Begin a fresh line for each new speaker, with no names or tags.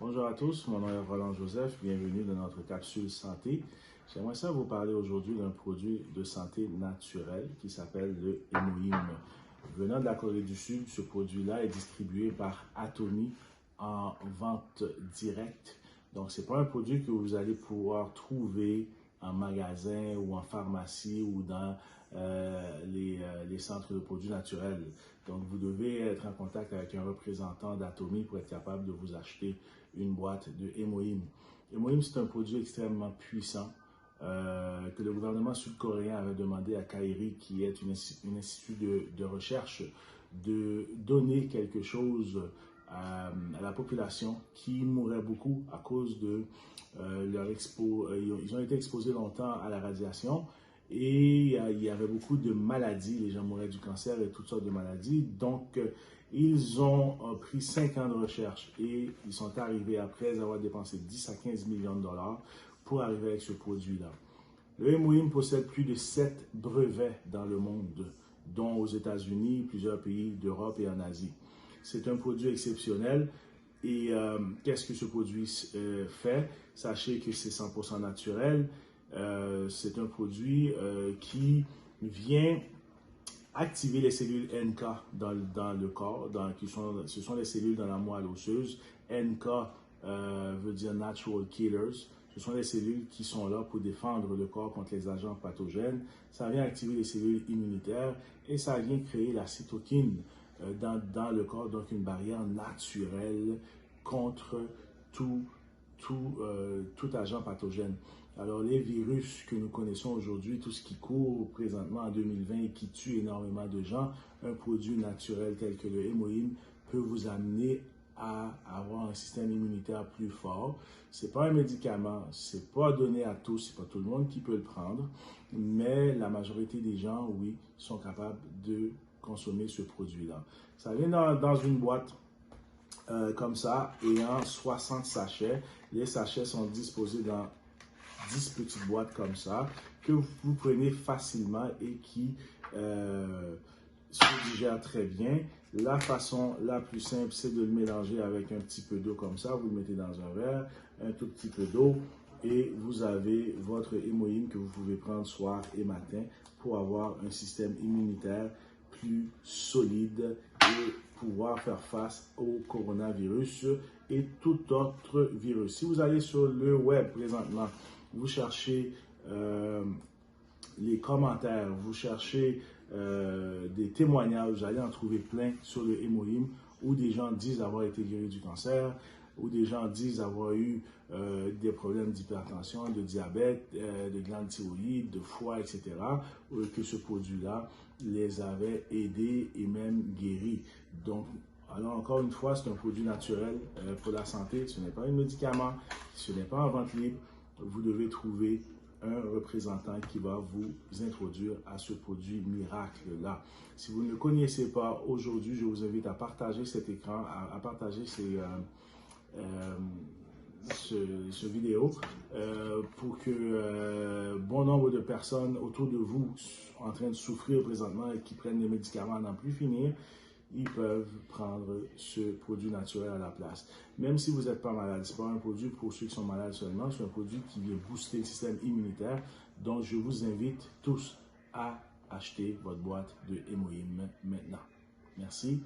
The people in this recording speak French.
Bonjour à tous, mon nom est Roland Joseph, bienvenue dans notre capsule santé. J'aimerais ça vous parler aujourd'hui d'un produit de santé naturelle qui s'appelle le Hémoïne. Venant de la Corée du Sud, ce produit-là est distribué par Atomy en vente directe. Donc, ce n'est pas un produit que vous allez pouvoir trouver en magasin ou en pharmacie ou dans les centres de produits naturels. Donc, vous devez être en contact avec un représentant d'Atomy pour être capable de vous acheter une boîte de Hémoïne. Hémoïne, c'est un produit extrêmement puissant que le gouvernement sud-coréen avait demandé à KAIRI, qui est une institut de recherche, de donner quelque chose à la population qui mourait beaucoup à cause de leur expo. Ils ont été exposés longtemps à la radiation et il y avait beaucoup de maladies. Les gens mouraient du cancer et toutes sortes de maladies. Donc, ils ont pris 5 ans de recherche et ils sont arrivés, après avoir dépensé 10 à 15 millions de dollars, pour arriver avec ce produit-là. Le Hémoïne possède plus de 7 brevets dans le monde, dont aux États-Unis, plusieurs pays d'Europe et en Asie. C'est un produit exceptionnel. Et qu'est-ce que ce produit fait? Sachez que c'est 100% naturel. C'est un produit qui vient activer les cellules NK dans le corps. Ce sont les cellules dans la moelle osseuse. NK veut dire Natural Killers. Ce sont les cellules qui sont là pour défendre le corps contre les agents pathogènes. Ça vient activer les cellules immunitaires et ça vient créer la cytokine dans le corps, donc une barrière naturelle contre tout agent pathogène. Alors, les virus que nous connaissons aujourd'hui, tout ce qui court présentement en 2020 et qui tue énormément de gens, un produit naturel tel que le Hémoïne peut vous amener à avoir un système immunitaire plus fort. C'est pas un médicament, c'est pas donné à tous, c'est pas tout le monde qui peut le prendre, mais la majorité des gens, oui, sont capables de consommer ce produit-là. Ça vient dans une boîte comme ça, ayant 60 sachets. Les sachets sont disposés dans 10 petites boîtes comme ça, que vous prenez facilement et qui se digèrent très bien. La façon la plus simple, c'est de le mélanger avec un petit peu d'eau comme ça. Vous le mettez dans un verre, un tout petit peu d'eau, et vous avez votre Hémoïne que vous pouvez prendre soir et matin pour avoir un système immunitaire plus solide et pouvoir faire face au coronavirus et tout autre virus. Si vous allez sur le web présentement, vous cherchez les commentaires, vous cherchez des témoignages, vous allez en trouver plein sur le Hémoïne où des gens disent avoir été guéris du cancer, où des gens disent avoir eu des problèmes d'hypertension, de diabète, de glandes thyroïdes, de foie, etc., que ce produit-là les avait aidés et même guéris. Donc, alors encore une fois, c'est un produit naturel pour la santé. Ce n'est pas un médicament, ce n'est pas en vente libre. Vous devez trouver un représentant qui va vous introduire à ce produit miracle-là. Si vous ne le connaissez pas aujourd'hui, je vous invite à partager cet écran, à partager ce vidéo pour que bon nombre de personnes autour de vous en train de souffrir présentement et qui prennent des médicaments à n'en plus finir, ils peuvent prendre ce produit naturel à la place. Même si vous n'êtes pas malade, ce n'est pas un produit pour ceux qui sont malades seulement, c'est un produit qui vient booster le système immunitaire. Donc, je vous invite tous à acheter votre boîte de Hémoïne maintenant. Merci.